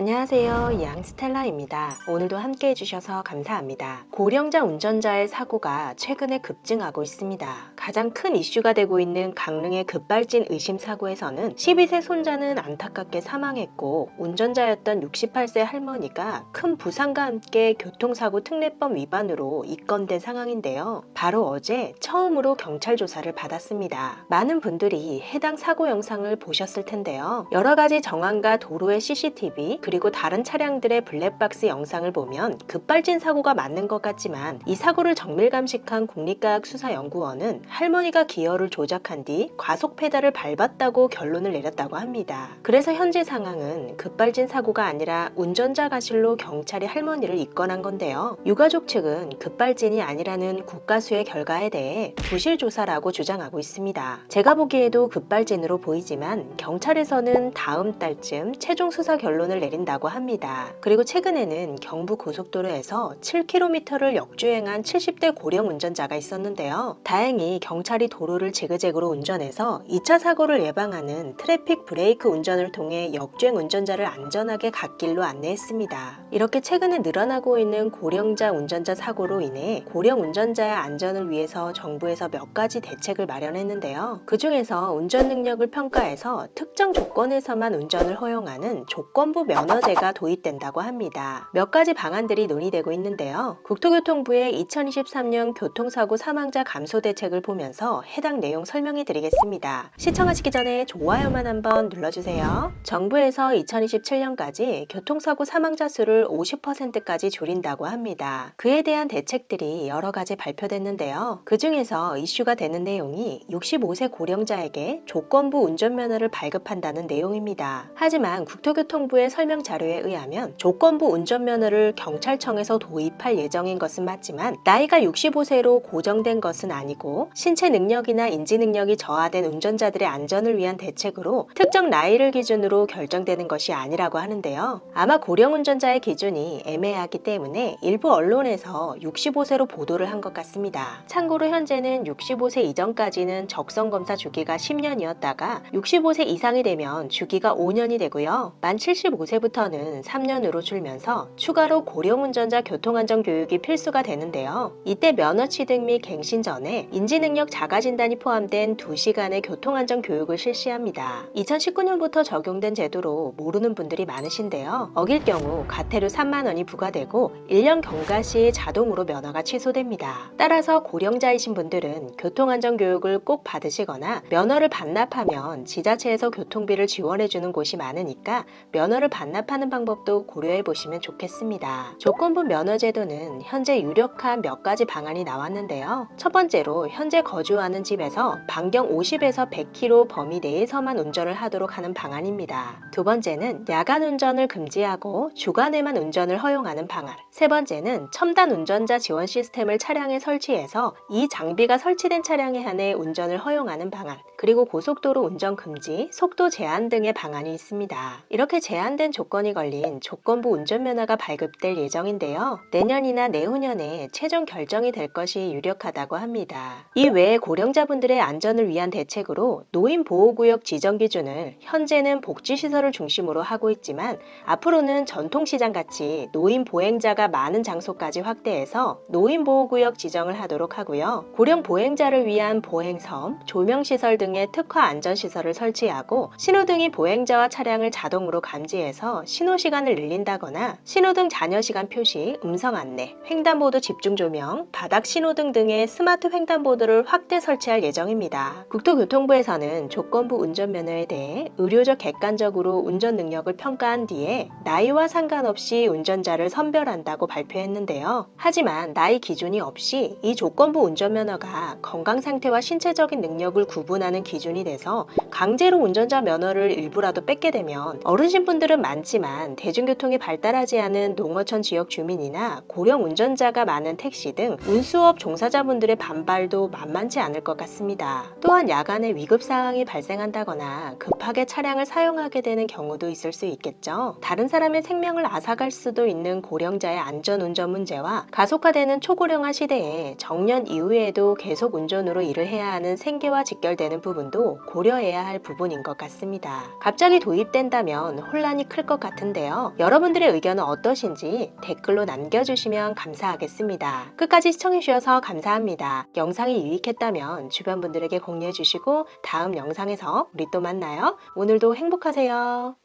안녕하세요, 양스텔라입니다. 오늘도 함께 해주셔서 감사합니다. 고령자 운전자의 사고가 최근에 급증하고 있습니다. 가장 큰 이슈가 되고 있는 강릉의 급발진 의심 사고에서는 12세 손자는 안타깝게 사망했고 운전자였던 68세 할머니가 큰 부상과 함께 교통사고 특례법 위반으로 입건된 상황인데요. 바로 어제 처음으로 경찰 조사를 받았습니다. 많은 분들이 해당 사고 영상을 보셨을 텐데요. 여러 가지 정황과 도로의 CCTV 그리고 다른 차량들의 블랙박스 영상을 보면 급발진 사고가 맞는 것 같지만 이 사고를 정밀 감식한 국립과학수사연구원은 할머니가 기어를 조작한 뒤 과속 페달을 밟았다고 결론을 내렸다고 합니다. 그래서 현재 상황은 급발진 사고가 아니라 운전자 과실로 경찰이 할머니를 입건한 건데요. 유가족 측은 급발진이 아니라는 국가수의 결과에 대해 부실조사라고 주장하고 있습니다. 제가 보기에도 급발진으로 보이지만 경찰에서는 다음 달쯤 최종 수사 결론을 내린다고 합니다. 그리고 최근에는 경부 고속도로에서 7km를 역주행한 70대 고령 운전자가 있었는데요. 다행히 경찰이 도로를 지그재그로 운전해서 2차 사고를 예방하는 트래픽 브레이크 운전을 통해 역주행 운전자를 안전하게 갓길로 안내했습니다. 이렇게 최근에 늘어나고 있는 고령자 운전자 사고로 인해 고령 운전자의 안전을 위해서 정부에서 몇 가지 대책을 마련했는데요. 그 중에서 운전 능력을 평가해서 특정 조건에서만 운전을 허용하는 조건부 면허제가 도입된다고 합니다. 몇 가지 방안들이 논의되고 있는데요. 국토교통부의 2023년 교통사고 사망자 감소 대책을 보면서 해당 내용 설명해 드리겠습니다. 시청하시기 전에 좋아요만 한번 눌러주세요. 정부에서 2027년까지 교통사고 사망자 수를 50%까지 줄인다고 합니다. 그에 대한 대책들이 여러 가지 발표됐는데요. 그 중에서 이슈가 되는 내용이 65세 고령자에게 조건부 운전면허를 발급한다는 내용입니다. 하지만 국토교통부의 설명 자료에 의하면 조건부 운전면허를 경찰청에서 도입할 예정인 것은 맞지만 나이가 65세로 고정된 것은 아니고 신체 능력이나 인지 능력이 저하된 운전자들의 안전을 위한 대책으로 특정 나이를 기준으로 결정되는 것이 아니라고 하는데요. 아마 고령 운전자의 기준이 애매하기 때문에 일부 언론에서 65세로 보도를 한 것 같습니다. 참고로 현재는 65세 이전까지는 적성검사 주기가 10년이었다가 65세 이상이 되면 주기가 5년이 되고요. 만 75세부터는 3년으로 줄면서 추가로 고령 운전자 교통안전 교육이 필수가 되는데요. 이때 면허 취득 및 갱신 전에 인지능력 자가 진단이 포함된 2시간의 교통안전 교육을 실시합니다. 2019년부터 적용된 제도로 모르는 분들이 많으신데요. 어길 경우 과태료 3만 원이 부과되고 1년 경과 시 자동으로 면허가 취소됩니다. 따라서 고령자이신 분들은 교통안전 교육을 꼭 받으시거나 면허를 반납하면 지자체에서 교통비를 지원해주는 곳이 많으니까 면허를 반납하는 방법도 고려해 보시면 좋겠습니다. 조건부 면허 제도는 현재 유력한 몇 가지 방안이 나왔는데요. 첫 번째로 현재 거주하는 집에서 반경 50에서 100km 범위 내에서만 운전을 하도록 하는 방안입니다. 두 번째는 야간 운전을 금지하고 주간에만 운전을 허용하는 방안. 세 번째는 첨단 운전자 지원 시스템을 차량에 설치해서 이 장비가 설치된 차량에 한해 운전을 허용하는 방안. 그리고 고속도로 운전 금지, 속도 제한 등의 방안이 있습니다. 이렇게 제한된 조건이 걸린 조건부 운전면허가 발급될 예정인데요. 내년이나 내후년에 최종 결정이 될 것이 유력하다고 합니다. 이 외에 고령자분들의 안전을 위한 대책으로 노인보호구역 지정 기준을 현재는 복지시설을 중심으로 하고 있지만 앞으로는 전통시장같이 노인보행자가 많은 장소까지 확대해서 노인보호구역 지정을 하도록 하고요. 고령 보행자를 위한 보행섬, 조명시설 등의 특화 안전시설을 설치하고 신호등이 보행자와 차량을 자동으로 감지해서 신호시간을 늘린다거나 신호등 잔여시간 표시, 음성 안내, 횡단보도 집중조명, 바닥 신호등 등의 스마트 횡단보도를 확대 설치할 예정입니다. 국토교통부에서는 조건부 운전면허에 대해 의료적 객관적으로 운전 능력을 평가한 뒤에 나이와 상관없이 운전자를 선별한다고 발표했는데요. 하지만 나이 기준이 없이 이 조건부 운전면허가 건강상태와 신체적인 능력을 구분하는 기준이 돼서 강제로 운전자 면허를 일부라도 뺏게 되면 어르신분들은 많지만 대중교통이 발달하지 않은 농어촌 지역 주민이나 고령 운전자가 많은 택시 등 운수업 종사자분들의 반발도 만만치 않을 것 같습니다. 또한 야간에 위급 상황이 발생한다거나 급하게 차량을 사용하게 되는 경우도 있을 수 있겠죠. 다른 사람의 생명을 앗아갈 수도 있는 고령자의 안전운전 문제와 가속화되는 초고령화 시대에 정년 이후에도 계속 운전으로 일을 해야 하는 생계와 직결되는 부분도 고려해야 할 부분인 것 같습니다. 갑자기 도입된다면 혼란이 클 것 것 같은데요. 여러분들의 의견은 어떠신지 댓글로 남겨주시면 감사하겠습니다. 끝까지 시청해주셔서 감사합니다. 영상이 유익했다면 주변 분들에게 공유해주시고 다음 영상에서 우리 또 만나요. 오늘도 행복하세요.